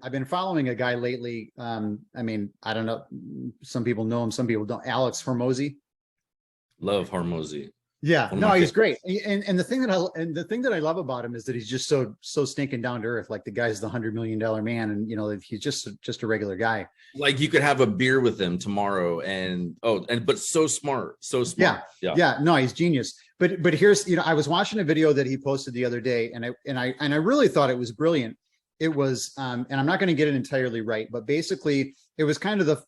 I've been following a guy lately. I mean, I don't know. Some people know him, some people don't. Alex Hormozi. Love Hormozi. Yeah, One of no, my he's favorites. great. And the thing that I love about him is that he's just so stinking down to earth. Like the guy's the $100 million man, and he's just a regular guy. Like you could have a beer with him tomorrow, but so smart, so smart. Yeah. No, he's genius. But here's, I was watching a video that he posted the other day, and I really thought it was brilliant. It was, and I'm not going to get it entirely right, but basically it was kind of the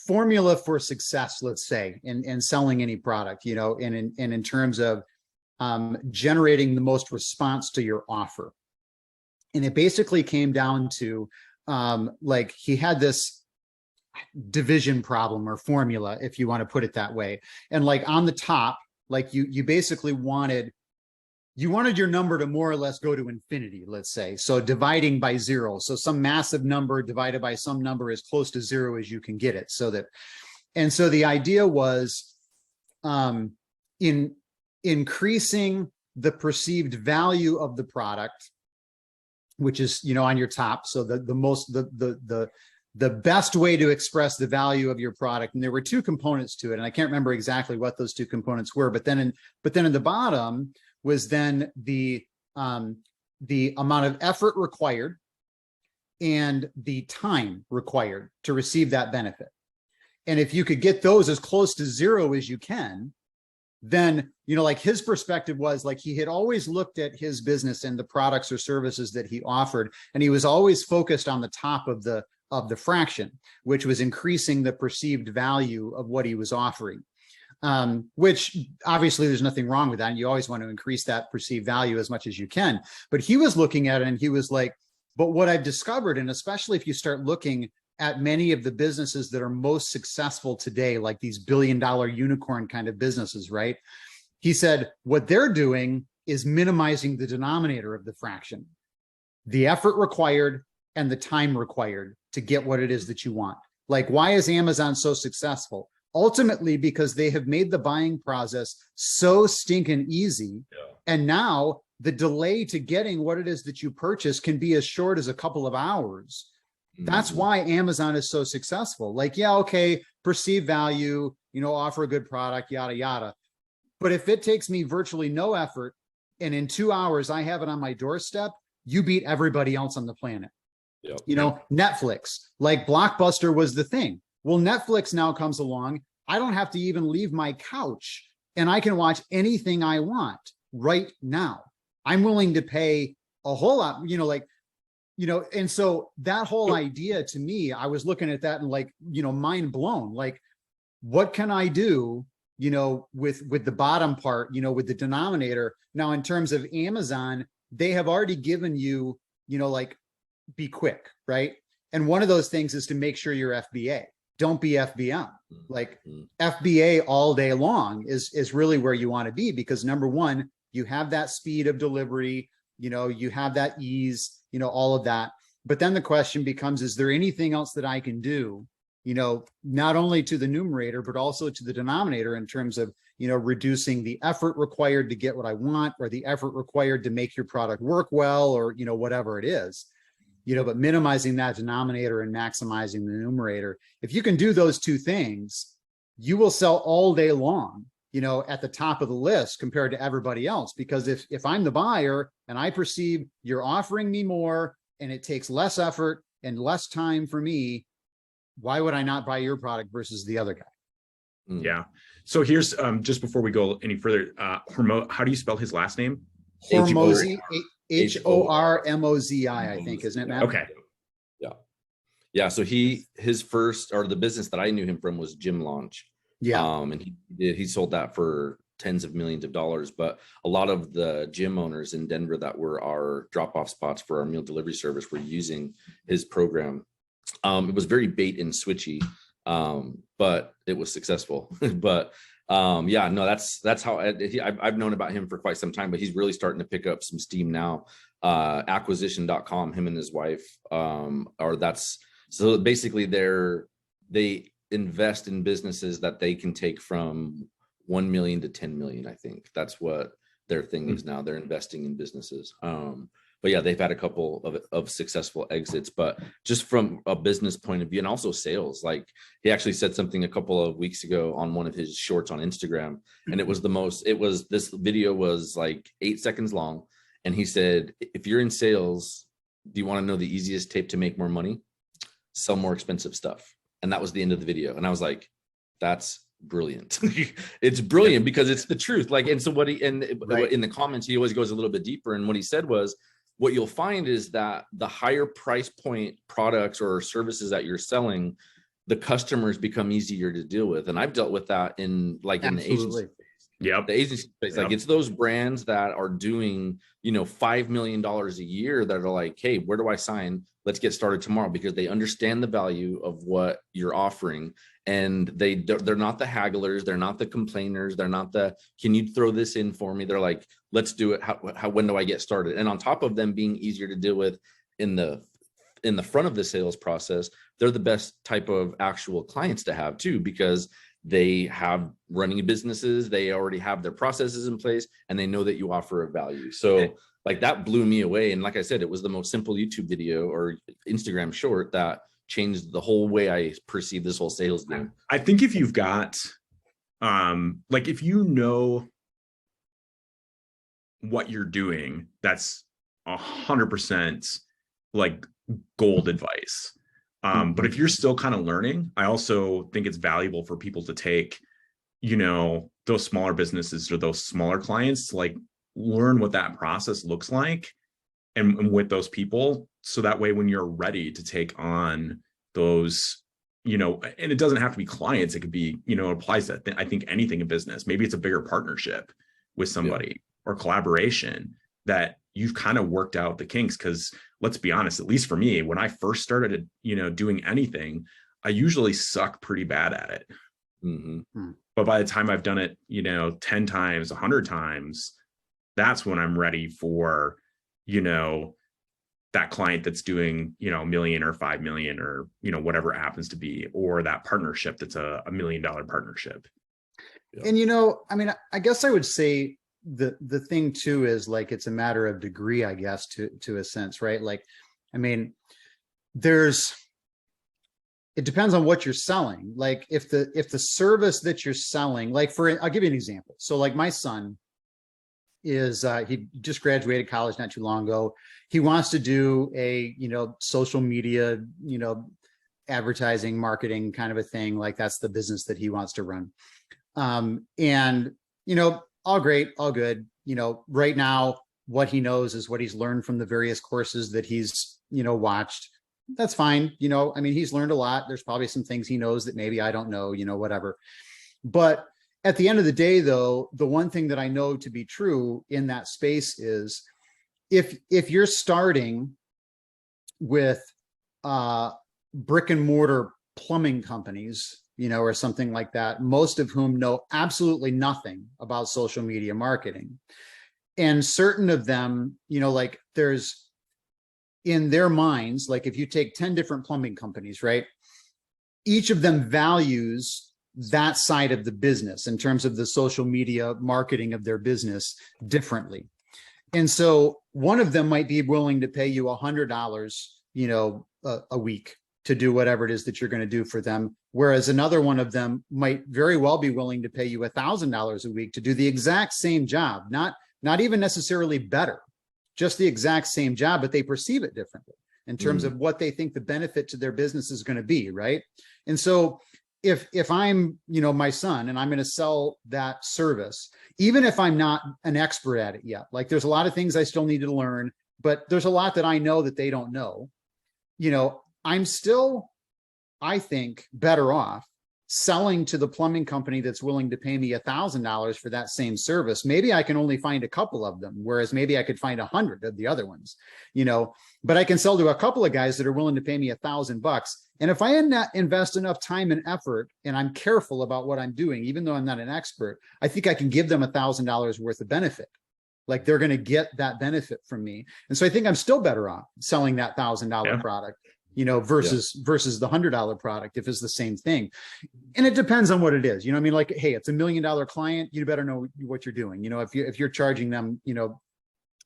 formula for success, let's say, in selling any product, and in terms of generating the most response to your offer. And it basically came down to like he had this division problem or formula, if you want to put it that way. And like on the top, like you basically wanted your number to more or less go to infinity, let's say. So dividing by 0. So some massive number divided by some number as close to 0 as you can get it. So the idea was in increasing the perceived value of the product, which is, on your top. So the best way to express the value of your product. And there were 2 components to it. And I can't remember exactly what those 2 components were, but then in the bottom was then the amount of effort required and the time required to receive that benefit. And if you could get those as close to 0 as you can, then, like his perspective was like he had always looked at his business and the products or services that he offered, and he was always focused on the top of the fraction, which was increasing the perceived value of what he was offering. Which obviously there's nothing wrong with that. And you always want to increase that perceived value as much as you can. But he was looking at it and he was like, but what I've discovered, and especially if you start looking at many of the businesses that are most successful today, like these billion-dollar unicorn kind of businesses, right? He said, what they're doing is minimizing the denominator of the fraction, the effort required and the time required to get what it is that you want. Like, why is Amazon so successful? Ultimately, because they have made the buying process so stinking easy. Yeah. And now the delay to getting what it is that you purchase can be as short as a couple of hours. Mm-hmm. That's why Amazon is so successful. Like, yeah, okay, perceived value, offer a good product, yada, yada. But if it takes me virtually no effort and in 2 hours I have it on my doorstep, you beat everybody else on the planet. Yep. Netflix, like Blockbuster was the thing. Well, Netflix now comes along. I don't have to even leave my couch and I can watch anything I want right now. I'm willing to pay a whole lot, and so that whole idea to me, I was looking at that and like, mind blown, like, what can I do, with the bottom part, with the denominator. Now, in terms of Amazon, they have already given you, like, be quick, right? And one of those things is to make sure you're FBA. Don't be FBM. Like FBA all day long is really where you want to be, because number one, you have that speed of delivery, you have that ease, all of that. But then the question becomes, is there anything else that I can do, not only to the numerator, but also to the denominator in terms of, reducing the effort required to get what I want, or the effort required to make your product work well, or, whatever it is. But minimizing that denominator and maximizing the numerator. If you can do those 2 things, you will sell all day long, at the top of the list compared to everybody else. Because if I'm the buyer and I perceive you're offering me more and it takes less effort and less time for me, why would I not buy your product versus the other guy? Yeah. So here's, just before we go any further, how do you spell his last name? Hormozi. Hormozi, I think, isn't it, Matt? Okay. Yeah. So the business that I knew him from was Gym Launch. Yeah. And he sold that for tens of millions of dollars. But a lot of the gym owners in Denver that were our drop-off spots for our meal delivery service were using his program. It was very bait and switchy, but it was successful. But that's how I've known about him for quite some time, but he's really starting to pick up some steam now. Acquisition.com, him and his wife, so basically they invest in businesses that they can take from 1 million to 10 million. I think that's what their thing is now. They're investing in businesses. but yeah, they've had a couple of successful exits. But just from a business point of view, and also sales, like he actually said something a couple of weeks ago on one of his shorts on Instagram, and this video was like 8 seconds long, and he said, if you're in sales, do you want to know the easiest tape to make more money? Sell more expensive stuff. And that was the end of the video. And I was like, that's brilliant. It's brilliant because it's the truth. Like, and so in the comments, he always goes a little bit deeper. And what he said was, what you'll find is that the higher price point products or services that you're selling, the customers become easier to deal with. And I've dealt with that in the agency. Yeah, the agency space, like it's those brands that are doing, $5 million a year that are like, hey, where do I sign? Let's get started tomorrow, because they understand the value of what you're offering. And they're not the hagglers. They're not the complainers. They're not can you throw this in for me? They're like, let's do it. When do I get started? And on top of them being easier to deal with in the front of the sales process, they're the best type of actual clients to have too, because they have running businesses, they already have their processes in place, and they know that you offer a value. So like that blew me away. And like I said, it was the most simple YouTube video or Instagram short that changed the whole way I perceive this whole sales game. I think if you've got, if you know what you're doing, that's 100% like gold advice. But if you're still kind of learning, I also think it's valuable for people to take, those smaller businesses or those smaller clients, like learn what that process looks like and with those people. So that way, when you're ready to take on those, and it doesn't have to be clients, it could be, it applies to, I think, anything in business. Maybe it's a bigger partnership with somebody or collaboration that you've kind of worked out the kinks. Because let's be honest, at least for me, when I first started, doing anything, I usually suck pretty bad at it. Mm-hmm. But by the time I've done it, 10 times, 100 times, that's when I'm ready for, that client that's doing, $1 million or 5 million or, whatever it happens to be, or that partnership that's a $1 million partnership. Yeah. And, I guess I would say the thing too is like, it's a matter of degree, I guess, to a sense, right? Like, it depends on what you're selling. Like if the service that you're selling, like I'll give you an example. So like my son is, he just graduated college not too long ago. He wants to do a, social media, advertising, marketing kind of a thing. Like that's the business that he wants to run. And, all great, all good. Right now, what he knows is what he's learned from the various courses that he's, watched. That's fine. He's learned a lot. There's probably some things he knows that maybe I don't know, whatever. But at the end of the day, though, the one thing that I know to be true in that space is if you're starting with brick and mortar plumbing companies, or something like that, most of whom know absolutely nothing about social media marketing. And certain of them, like there's in their minds, like if you take 10 different plumbing companies, right? Each of them values that side of the business in terms of the social media marketing of their business differently. And so one of them might be willing to pay you $100, a week to do whatever it is that you're going to do for them. Whereas another one of them might very well be willing to pay you $1,000 a week to do the exact same job, not even necessarily better, just the exact same job, but they perceive it differently in terms of what they think the benefit to their business is going to be, right? And so if I'm, my son and I'm going to sell that service, even if I'm not an expert at it yet, like there's a lot of things I still need to learn, but there's a lot that I know that they don't know, I'm still, I think, better off selling to the plumbing company that's willing to pay me $1,000 for that same service. Maybe I can only find a couple of them, whereas maybe I could find 100 of the other ones, but I can sell to a couple of guys that are willing to pay me $1,000. And if I invest enough time and effort and I'm careful about what I'm doing, even though I'm not an expert, I think I can give them $1,000 worth of benefit. Like they're going to get that benefit from me. And so I think I'm still better off selling that $1,000 product, versus the $100 product if it's the same thing. And it depends on what it is. Like, hey, it's $1 million client, you better know what you're doing. If you're charging them,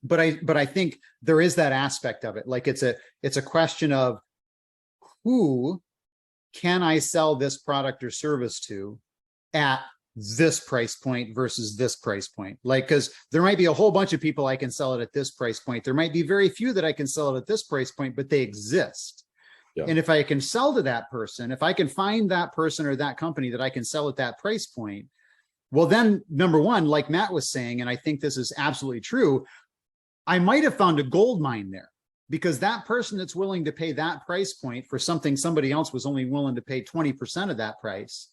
But I think there is that aspect of it. Like it's a question of who can I sell this product or service to at this price point versus this price point. Like, because there might be a whole bunch of people I can sell it at this price point. There might be very few that I can sell it at this price point, but they exist. Yeah. And if I can sell to that person, if I can find that person or that company that I can sell at that price point, well, then number one, like Matt was saying, and I think this is absolutely true, I might have found a gold mine there, because that person that's willing to pay that price point for something somebody else was only willing to pay 20% of that price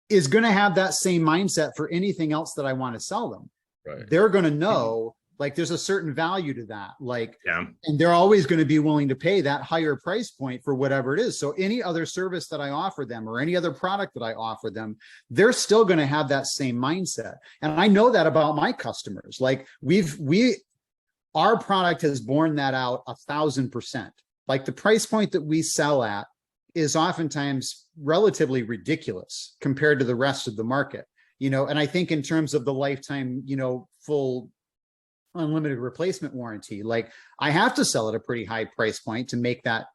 is going to have that same mindset for anything else that I want to sell them. Right. They're going to know, like, there's a certain value to that. Like, yeah. And they're always going to be willing to pay that higher price point for whatever it is. So any other service that I offer them or any other product that I offer them, they're still going to have that same mindset. And I know that about my customers. Like our product has borne that out 1,000%. Like the price point that we sell at is oftentimes relatively ridiculous compared to the rest of the market, and I think in terms of the lifetime, full unlimited replacement warranty, like I have to sell at a pretty high price point to make that,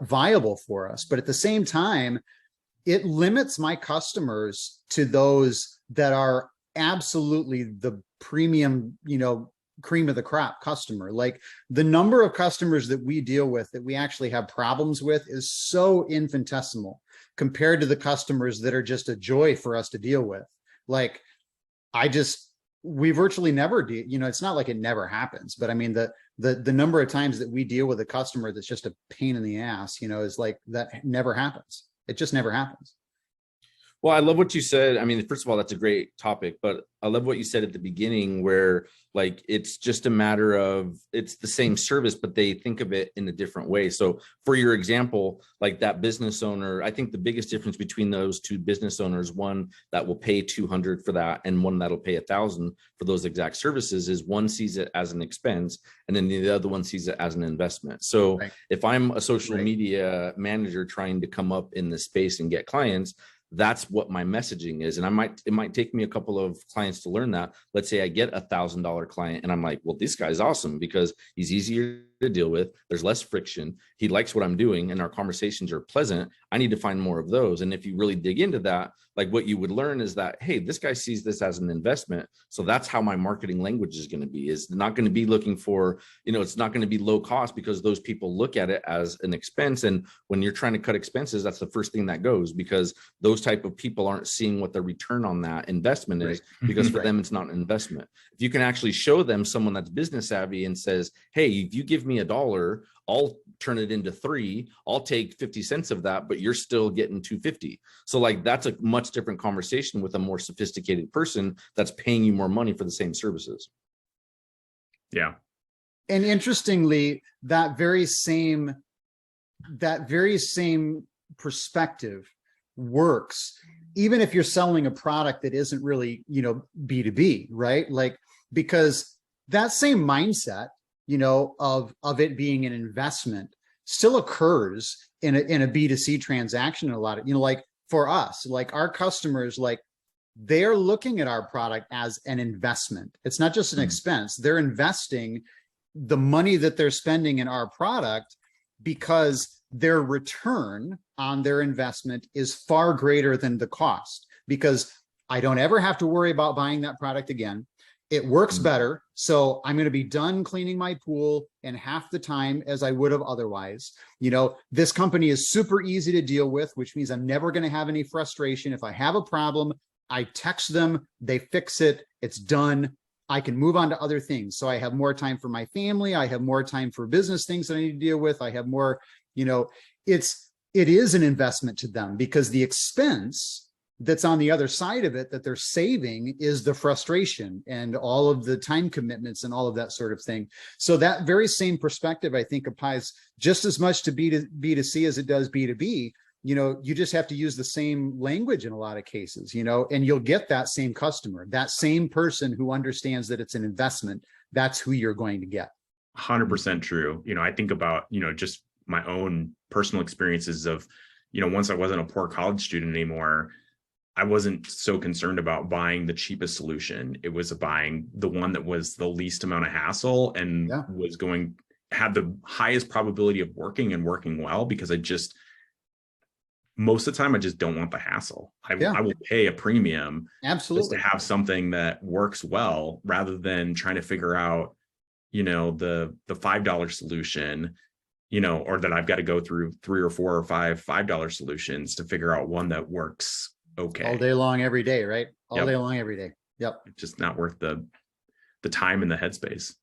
viable for us. But at the same time, it limits my customers to those that are absolutely the premium, cream of the crop customer. Like the number of customers that we deal with that we actually have problems with is so infinitesimal compared to the customers that are just a joy for us to deal with. Like we virtually never do, it's not like it never happens, but I mean, the number of times that we deal with a customer that's just a pain in the ass, is like, that never happens. It just never happens. Well, I love what you said. I mean, first of all, that's a great topic, but I love what you said at the beginning where like, it's just a matter of, it's the same service, but they think of it in a different way. So for your example, like that business owner, I think the biggest difference between those two business owners, one that will pay 200 for that and one that'll pay 1,000 for those exact services, is one sees it as an expense and then the other one sees it as an investment. So right. If I'm a social media manager trying to come up in the space and get clients, that's what my messaging is. And it might take me a couple of clients to learn that. Let's say I get $1,000 client and I'm like, well, this guy's awesome because he's easier to deal with. There's less friction. He likes what I'm doing and our conversations are pleasant. I need to find more of those. And if you really dig into that, like what you would learn is that, hey, this guy sees this as an investment. So that's how my marketing language is going to be, is not going to be looking for, it's not going to be low cost because those people look at it as an expense. And when you're trying to cut expenses, that's the first thing that goes, because those type of people aren't seeing what the return on that investment is, because for them, it's not an investment. If you can actually show them someone that's business savvy and says, hey, if you give me $1, I'll turn it into 3, I'll take 50 cents of that, but you're still getting 250. So like, that's a much different conversation with a more sophisticated person that's paying you more money for the same services. Yeah. And interestingly, that very same perspective works even if you're selling a product that isn't really, B2B, right? Like, because that same mindset, of it being an investment still occurs in a B2C transaction. In a lot of, like for us, like our customers, like they're looking at our product as an investment. It's not just an expense. They're investing the money that they're spending in our product because their return on their investment is far greater than the cost, because I don't ever have to worry about buying that product again. It works better. So I'm going to be done cleaning my pool in half the time as I would have otherwise. This company is super easy to deal with, which means I'm never going to have any frustration. If I have a problem, I text them, they fix it, it's done. I can move on to other things. So I have more time for my family. I have more time for business things that I need to deal with. I have more, it is an investment to them, because the expense that's on the other side of it that they're saving is the frustration and all of the time commitments and all of that sort of thing. So that very same perspective, I think, applies just as much to B2C as it does B2B. You just have to use the same language in a lot of cases, and you'll get that same customer, that same person who understands that it's an investment. That's who you're going to get. 100% true. I think about, just my own personal experiences of, once I wasn't a poor college student anymore, I wasn't so concerned about buying the cheapest solution. It was buying the one that was the least amount of hassle and Yeah. had the highest probability of working and working well, because most of the time I just don't want the hassle. I will pay a premium Absolutely. just to have something that works well, rather than trying to figure out, the $5 solution, or that I've got to go through 3 or 4 or 5 $5 solutions to figure out one that works okay All day long, every day, right? All Yep. day long, every day. Yep. Just not worth the time and the headspace.